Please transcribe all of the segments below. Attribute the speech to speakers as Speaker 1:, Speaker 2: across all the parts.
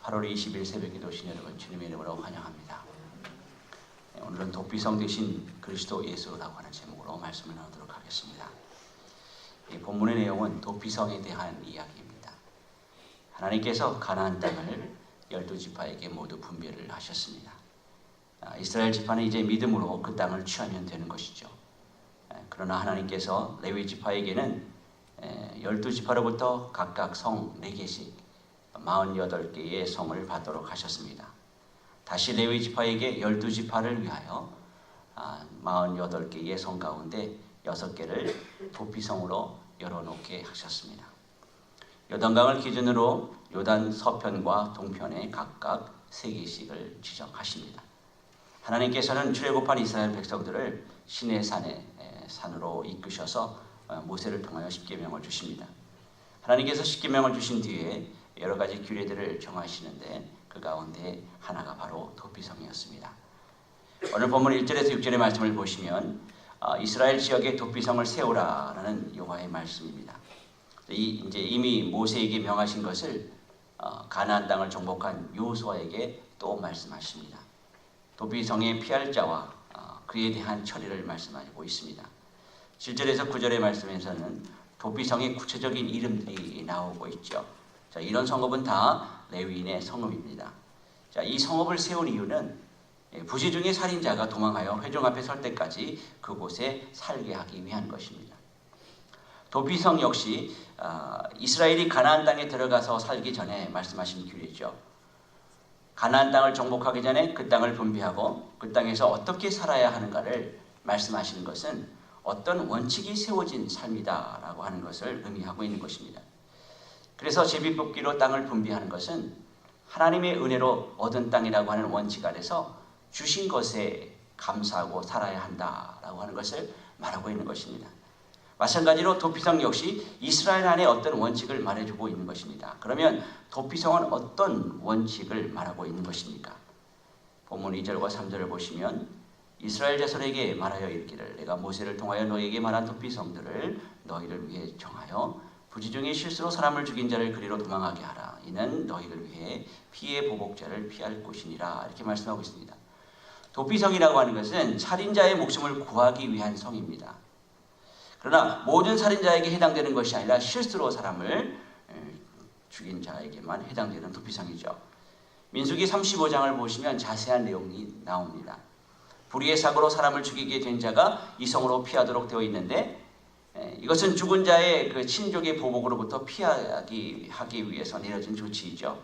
Speaker 1: 8월 20일 새벽기도 오신 여러분 주님의 이름으로 환영합니다. 오늘은 도피성 되신 그리스도 예수라고 하는 제목으로 말씀을 나누도록 하겠습니다. 이 본문의 내용은 도피성에 대한 이야기입니다. 하나님께서 가나안 땅을 12지파에게 모두 분배를 하셨습니다. 이스라엘 지파는 이제 믿음으로 그 땅을 취하면 되는 것이죠. 그러나 하나님께서 레위 지파에게는 12지파로부터 각각 성 4개씩 48개의 성을 받도록 하셨습니다. 다시 레위 지파에게 12지파를 위하여 48개의 성 가운데 6개를 도피성으로 열어놓게 하셨습니다. 요단강을 기준으로 요단 서편과 동편에 각각 3개씩을 지정하십니다. 하나님께서는 출애굽한 이스라엘 백성들을 시내산에 산으로 이끄셔서 모세를 통하여 십계명을 주십니다. 하나님께서 십계명을 주신 뒤에 여러 가지 규례들을 정하시는데 그 가운데 하나가 바로 도피성이었습니다. 오늘 본문 1절에서 6절의 말씀을 보시면 이스라엘 지역에 도피성을 세우라라는 여호와의 말씀입니다. 이제 이미 모세에게 명하신 것을 가나안 땅을 정복한 여호수아에게 또 말씀하십니다. 도피성에 피할 자와 그에 대한 처리를 말씀하고 있습니다. 7절에서 9절의 말씀에서는 도피성의 구체적인 이름들이 나오고 있죠. 자, 이런 성읍은 다 레위인의 성읍입니다. 자, 이 성읍을 세운 이유는 부시 중에 살인자가 도망하여 회중 앞에 설 때까지 그곳에 살게 하기 위한 것입니다. 도피성 역시 이스라엘이 가나안 땅에 들어가서 살기 전에 말씀하신 규례죠. 가나안 땅을 정복하기 전에 그 땅을 분배하고 그 땅에서 어떻게 살아야 하는가를 말씀하시는 것은 어떤 원칙이 세워진 삶이다라고 하는 것을 의미하고 있는 것입니다. 그래서 제비뽑기로 땅을 분배하는 것은 하나님의 은혜로 얻은 땅이라고 하는 원칙 아래서 주신 것에 감사하고 살아야 한다라고 하는 것을 말하고 있는 것입니다. 마찬가지로 도피성 역시 이스라엘 안에 어떤 원칙을 말해주고 있는 것입니다. 그러면 도피성은 어떤 원칙을 말하고 있는 것입니까? 본문 2절과 3절을 보시면 이스라엘 자손에게 말하여 이르기를 내가 모세를 통하여 너희에게 말한 도피성들을 너희를 위해 정하여 부지 중에 실수로 사람을 죽인 자를 그리로 도망하게 하라. 이는 너희를 위해 피의 보복자를 피할 곳이니라. 이렇게 말씀하고 있습니다. 도피성이라고 하는 것은 살인자의 목숨을 구하기 위한 성입니다. 그러나 모든 살인자에게 해당되는 것이 아니라 실수로 사람을 죽인 자에게만 해당되는 도피성이죠. 민수기 35장을 보시면 자세한 내용이 나옵니다. 불의의 사고로 사람을 죽이게 된 자가 이 성으로 피하도록 되어 있는데 이것은 죽은 자의 그 친족의 보복으로부터 피하기 위해서 내려진 조치이죠.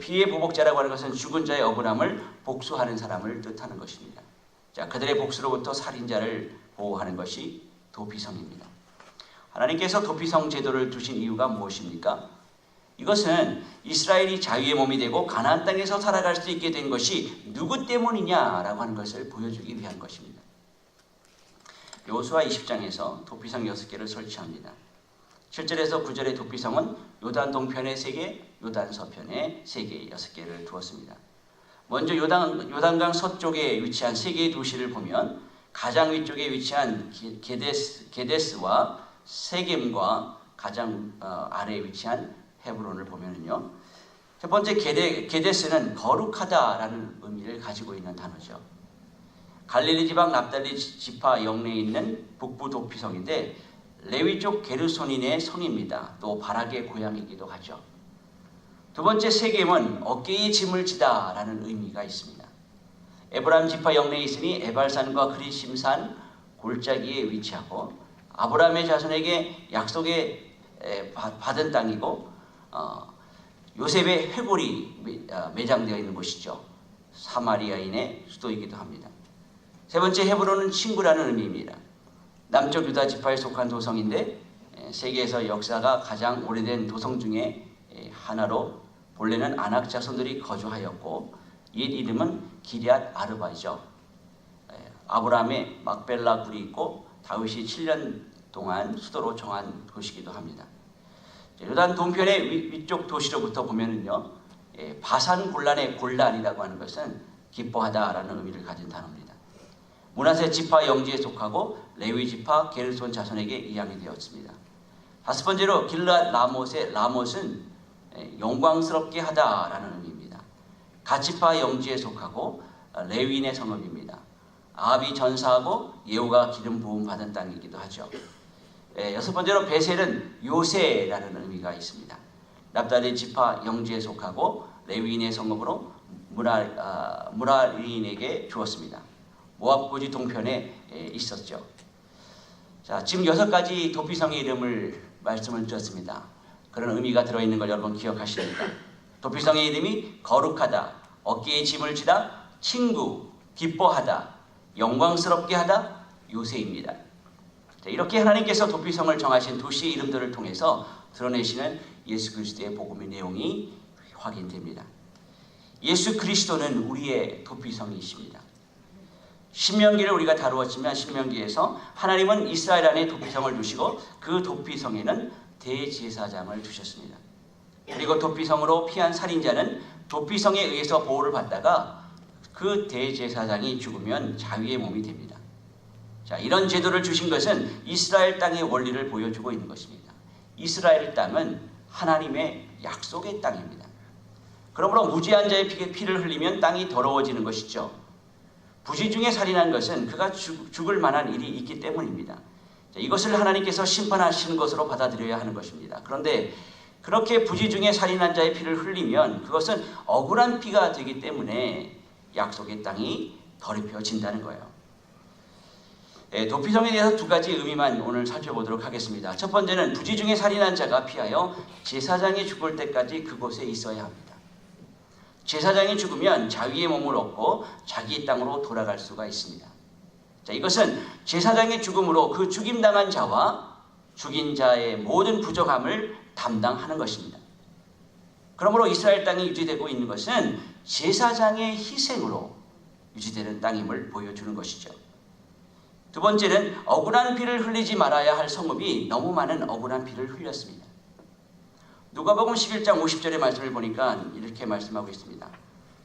Speaker 1: 피의 보복자라고 하는 것은 죽은 자의 억울함을 복수하는 사람을 뜻하는 것입니다. 자, 그들의 복수로부터 살인자를 보호하는 것이 도피성입니다. 하나님께서 도피성 제도를 두신 이유가 무엇입니까? 이것은 이스라엘이 자유의 몸이 되고 가나안 땅에서 살아갈 수 있게 된 것이 누구 때문이냐라고 하는 것을 보여주기 위한 것입니다. 여호수아 20장에서 도피성 6개를 설치합니다. 7절에서 9절의 도피성은 요단 동편에 3개, 요단 서편에 3개, 6개를 두었습니다. 먼저 요단강 서쪽에 위치한 3개의 도시를 보면 가장 위쪽에 위치한 게데스와 세겜과 가장 아래에 위치한 헤브론을 보면은요. 첫 번째 게데스는 거룩하다라는 의미를 가지고 있는 단어죠. 갈릴리 지방 납달리 지파 영내에 있는 북부 도피성인데 레위 쪽 게르손인의 성입니다. 또 바락의 고향이기도 하죠. 두 번째 세겜은 어깨에 짐을 지다라는 의미가 있습니다. 에브라임 지파 영내에 있으니 에발산과 그리심산 골짜기에 위치하고 아브라함의 자손에게 약속에 받은 땅이고 요셉의 회골이 매장되어 있는 곳이죠. 사마리아인의 수도이기도 합니다. 세 번째 헤브론은 친구라는 의미입니다. 남쪽 유다 지파에 속한 도성인데 세계에서 역사가 가장 오래된 도성 중에 하나로 본래는 아낙 자손들이 거주하였고 옛 이름은 기럇 아르바이죠. 아브라함의 막벨라 굴이 있고 다윗이 7년 동안 수도로 정한 도시이기도 합니다. 요단 동편의 위쪽 도시로부터 보면은요, 바산 곤란의 곤란이라고 하는 것은 기뻐하다라는 의미를 가진 단어입니다. 므낫세 지파 영지에 속하고 레위 지파 게르손 자손에게 이양이 되었습니다. 다섯 번째로 길르앗 라못의 라못은 영광스럽게 하다라는 의미입니다. 가치파 영지에 속하고 레위인의 성읍입니다. 아합이 전사하고 예후가 기름 부음 받은 땅이기도 하죠. 여섯 번째로 베셀은 요새라는 의미가 있습니다. 납달리 지파 영지에 속하고 레위인의 성읍으로 무라리인에게 주었습니다. 모압 고지 동편에 있었죠. 자, 지금 6가지 도피성의 이름을 말씀을 드렸습니다. 그런 의미가 들어있는 걸 여러분 기억하십니까? 도피성의 이름이 거룩하다, 어깨에 짐을 지다, 친구, 기뻐하다, 영광스럽게 하다, 요새입니다. 자, 이렇게 하나님께서 도피성을 정하신 도시의 이름들을 통해서 드러내시는 예수 그리스도의 복음의 내용이 확인됩니다. 예수 그리스도는 우리의 도피성이십니다. 신명기를 우리가 다루었지만 신명기에서 하나님은 이스라엘 안에 도피성을 두시고 그 도피성에는 대제사장을 두셨습니다. 그리고 도피성으로 피한 살인자는 도피성에 의해서 보호를 받다가 그 대제사장이 죽으면 자위의 몸이 됩니다. 자, 이런 제도를 주신 것은 이스라엘 땅의 원리를 보여주고 있는 것입니다. 이스라엘 땅은 하나님의 약속의 땅입니다. 그러므로 무죄한 자의 피를 흘리면 땅이 더러워지는 것이죠. 부지 중에 살인한 것은 그가 죽을 만한 일이 있기 때문입니다. 자, 이것을 하나님께서 심판하시는 것으로 받아들여야 하는 것입니다. 그런데 그렇게 부지 중에 살인한 자의 피를 흘리면 그것은 억울한 피가 되기 때문에 약속의 땅이 더럽혀진다는 거예요. 도피성에 대해서 2가지 의미만 오늘 살펴보도록 하겠습니다. 첫 번째는 부지 중에 살인한 자가 피하여 제사장이 죽을 때까지 그곳에 있어야 합니다. 제사장이 죽으면 자위의 몸을 얻고 자기 땅으로 돌아갈 수가 있습니다. 자, 이것은 제사장의 죽음으로 그 죽임당한 자와 죽인 자의 모든 부족함을 담당하는 것입니다. 그러므로 이스라엘 땅이 유지되고 있는 것은 제사장의 희생으로 유지되는 땅임을 보여주는 것이죠. 두 번째는 억울한 피를 흘리지 말아야 할 성읍이 너무 많은 억울한 피를 흘렸습니다. 누가복음 11장 50절의 말씀을 보니까 이렇게 말씀하고 있습니다.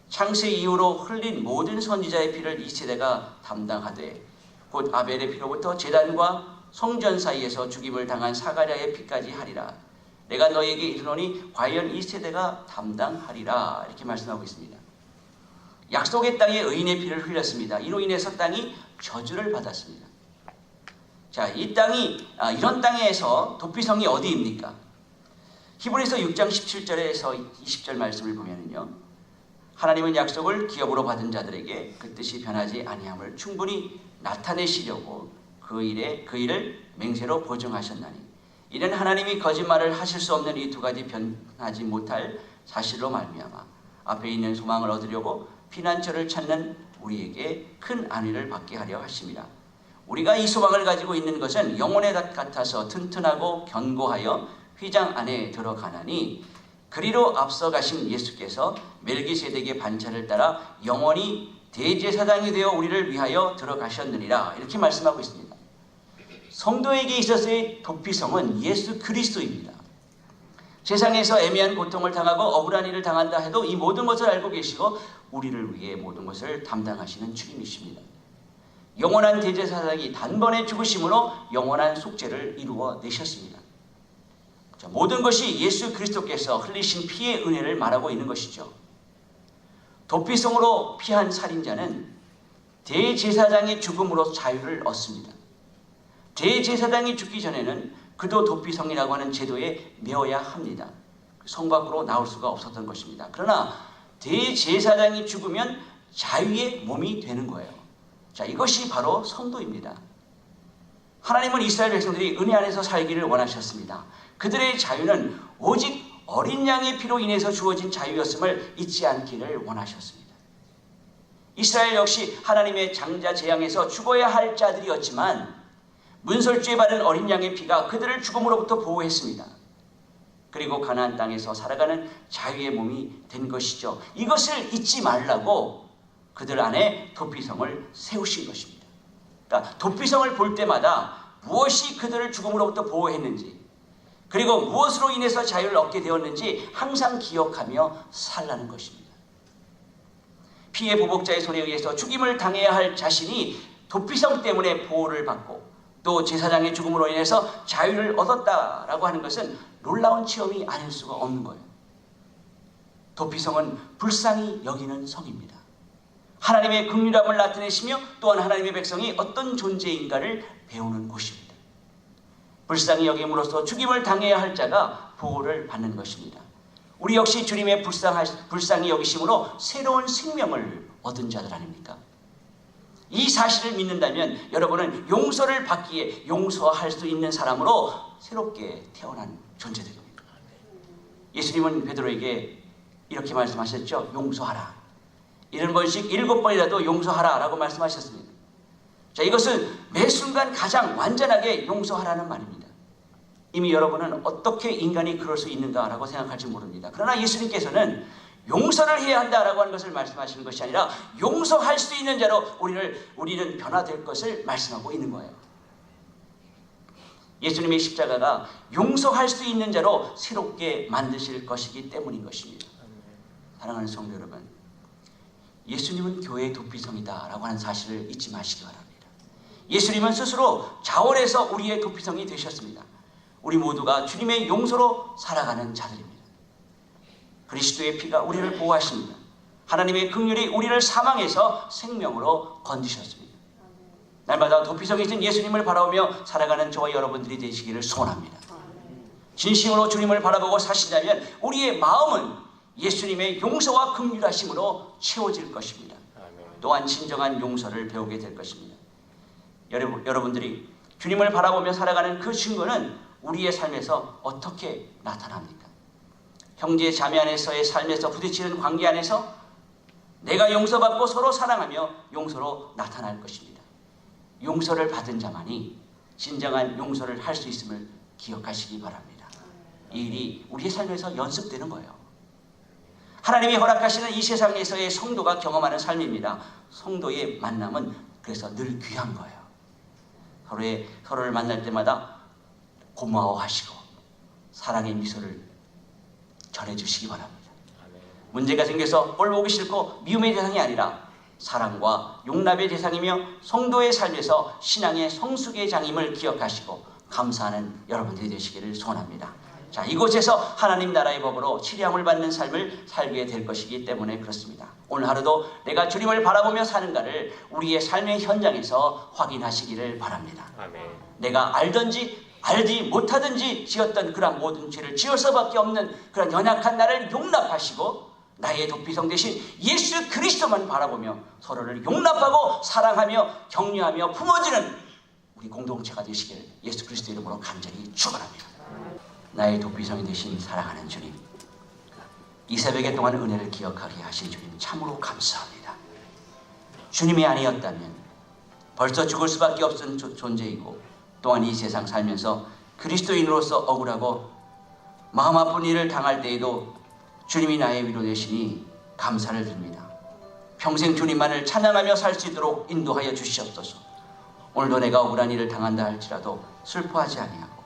Speaker 1: 창세 이후로 흘린 모든 선지자의 피를 이 세대가 담당하되 곧 아벨의 피로부터 제단과 성전 사이에서 죽임을 당한 사가랴의 피까지 하리라. 내가 너에게 이르노니 과연 이 세대가 담당하리라. 이렇게 말씀하고 있습니다. 약속의 땅에 의인의 피를 흘렸습니다. 이로 인해서 땅이 저주를 받았습니다. 자, 이 땅이 이런 땅에서 도피성이 어디입니까? 히브리서 6장 17절에서 20절 말씀을 보면요, 하나님은 약속을 기업으로 받은 자들에게 그 뜻이 변하지 아니함을 충분히 나타내시려고 그 일을 맹세로 보증하셨나니 이는 하나님이 거짓말을 하실 수 없는 이 2가지 변하지 못할 사실로 말미암아 앞에 있는 소망을 얻으려고 피난처를 찾는 우리에게 큰 안위를 받게 하려 하심이라. 우리가 이 소망을 가지고 있는 것은 영혼의 닷 같아서 튼튼하고 견고하여 휘장 안에 들어가나니 그리로 앞서 가신 예수께서 멜기세덱의 반차를 따라 영원히 대제사장이 되어 우리를 위하여 들어가셨느니라. 이렇게 말씀하고 있습니다. 성도에게 있어서의 도피성은 예수 그리스도입니다. 세상에서 애매한 고통을 당하고 억울한 일을 당한다 해도 이 모든 것을 알고 계시고 우리를 위해 모든 것을 담당하시는 주님이십니다. 영원한 대제사장이 단번에 죽으심으로 영원한 속죄를 이루어 내셨습니다. 자, 모든 것이 예수 그리스도께서 흘리신 피의 은혜를 말하고 있는 것이죠. 도피성으로 피한 살인자는 대제사장의 죽음으로 자유를 얻습니다. 대제사장이 죽기 전에는 그도 도피성이라고 하는 제도에 매어야 합니다. 성 밖으로 나올 수가 없었던 것입니다. 그러나 대제사장이 죽으면 자유의 몸이 되는 거예요. 자, 이것이 바로 성도입니다. 하나님은 이스라엘 백성들이 은혜 안에서 살기를 원하셨습니다. 그들의 자유는 오직 어린 양의 피로 인해서 주어진 자유였음을 잊지 않기를 원하셨습니다. 이스라엘 역시 하나님의 장자 재앙에서 죽어야 할 자들이었지만 문설주에 바른 어린 양의 피가 그들을 죽음으로부터 보호했습니다. 그리고 가나안 땅에서 살아가는 자유의 몸이 된 것이죠. 이것을 잊지 말라고 그들 안에 도피성을 세우신 것입니다. 그러니까 도피성을 볼 때마다 무엇이 그들을 죽음으로부터 보호했는지, 그리고 무엇으로 인해서 자유를 얻게 되었는지 항상 기억하며 살라는 것입니다. 피해 보복자의 손에 의해서 죽임을 당해야 할 자신이 도피성 때문에 보호를 받고 또 제사장의 죽음으로 인해서 자유를 얻었다라고 하는 것은 놀라운 체험이 아닐 수가 없는 거예요. 도피성은 불쌍히 여기는 성입니다. 하나님의 긍휼함을 나타내시며 또한 하나님의 백성이 어떤 존재인가를 배우는 곳입니다. 불쌍히 여김으로써 죽임을 당해야 할 자가 보호를 받는 것입니다. 우리 역시 주님의 불쌍히 여기심으로 새로운 생명을 얻은 자들 아닙니까? 이 사실을 믿는다면 여러분은 용서를 받기에 용서할 수 있는 사람으로 새롭게 태어난 존재들입니다. 예수님은 베드로에게 이렇게 말씀하셨죠. 용서하라. 70번씩 7번이라도 용서하라 라고 말씀하셨습니다. 자, 이것은 매 순간 가장 완전하게 용서하라는 말입니다. 이미 여러분은 어떻게 인간이 그럴 수 있는가라고 생각할지 모릅니다. 그러나 예수님께서는 용서를 해야 한다라고 하는 것을 말씀하시는 것이 아니라 용서할 수 있는 자로 우리는 변화될 것을 말씀하고 있는 거예요. 예수님의 십자가가 용서할 수 있는 자로 새롭게 만드실 것이기 때문인 것입니다. 사랑하는 성도 여러분, 예수님은 교회의 도피성이다 라고 하는 사실을 잊지 마시기 바랍니다. 예수님은 스스로 자원해서 우리의 도피성이 되셨습니다. 우리 모두가 주님의 용서로 살아가는 자들입니다. 그리스도의 피가 우리를 보호하십니다. 하나님의 긍휼이 우리를 사망에서 생명으로 건지셨습니다. 날마다 도피성에 있는 예수님을 바라보며 살아가는 저와 여러분들이 되시기를 소원합니다. 진심으로 주님을 바라보고 사신다면 우리의 마음은 예수님의 용서와 긍휼하심으로 채워질 것입니다. 또한 진정한 용서를 배우게 될 것입니다. 여러분들이 주님을 바라보며 살아가는 그 증거는 우리의 삶에서 어떻게 나타납니까? 형제 자매 안에서의 삶에서 부딪히는 관계 안에서 내가 용서받고 서로 사랑하며 용서로 나타날 것입니다. 용서를 받은 자만이 진정한 용서를 할 수 있음을 기억하시기 바랍니다. 이 일이 우리의 삶에서 연습되는 거예요. 하나님이 허락하시는 이 세상에서의 성도가 경험하는 삶입니다. 성도의 만남은 그래서 늘 귀한 거예요. 서로를 만날 때마다 고마워하시고 사랑의 미소를 전해주시기 바랍니다. 문제가 생겨서 꼴 보기 싫고 미움의 대상이 아니라 사랑과 용납의 대상이며 성도의 삶에서 신앙의 성숙의 장임을 기억하시고 감사하는 여러분들이 되시기를 소원합니다. 자, 이곳에서 하나님 나라의 법으로 치료함을 받는 삶을 살게 될 것이기 때문에 그렇습니다. 오늘 하루도 내가 주님을 바라보며 사는가를 우리의 삶의 현장에서 확인하시기를 바랍니다. 아멘. 내가 알든지 알지 못하든지 지었던 그런 모든 죄를 지어서밖에 없는 그런 연약한 나를 용납하시고 나의 도피성 대신 예수 그리스도만 바라보며 서로를 용납하고 사랑하며 격려하며 품어주는 우리 공동체가 되시길 예수 그리스도 이름으로 간절히 축원합니다. 나의 도피성이 되신 사랑하는 주님, 이 새벽에 동안 은혜를 기억하게 하신 주님 참으로 감사합니다. 주님이 아니었다면 벌써 죽을 수밖에 없는 존재이고 또한 이 세상 살면서 그리스도인으로서 억울하고 마음 아픈 일을 당할 때에도 주님이 나의 위로 되시니 감사를 드립니다. 평생 주님만을 찬양하며 살 수 있도록 인도하여 주시옵소서. 오늘도 내가 억울한 일을 당한다 할지라도 슬퍼하지 아니하고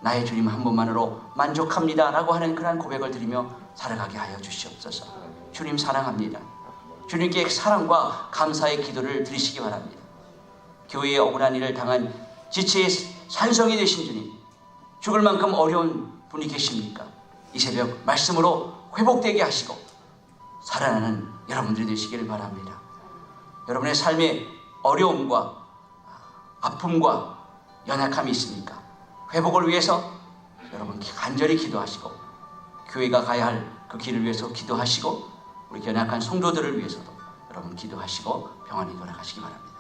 Speaker 1: 나의 주님 한 분만으로 만족합니다 라고 하는 그러한 고백을 드리며 살아가게 하여 주시옵소서. 주님 사랑합니다. 주님께 사랑과 감사의 기도를 드리시기 바랍니다. 교회의 억울한 일을 당한 지체의 산성이 되신 주님, 죽을 만큼 어려운 분이 계십니까? 이 새벽 말씀으로 회복되게 하시고 살아나는 여러분들이 되시기를 바랍니다. 여러분의 삶에 어려움과 아픔과 연약함이 있습니까? 회복을 위해서 여러분 간절히 기도하시고 교회가 가야 할 그 길을 위해서 기도하시고 우리 연약한 성도들을 위해서도 여러분 기도하시고 평안히 돌아가시기 바랍니다.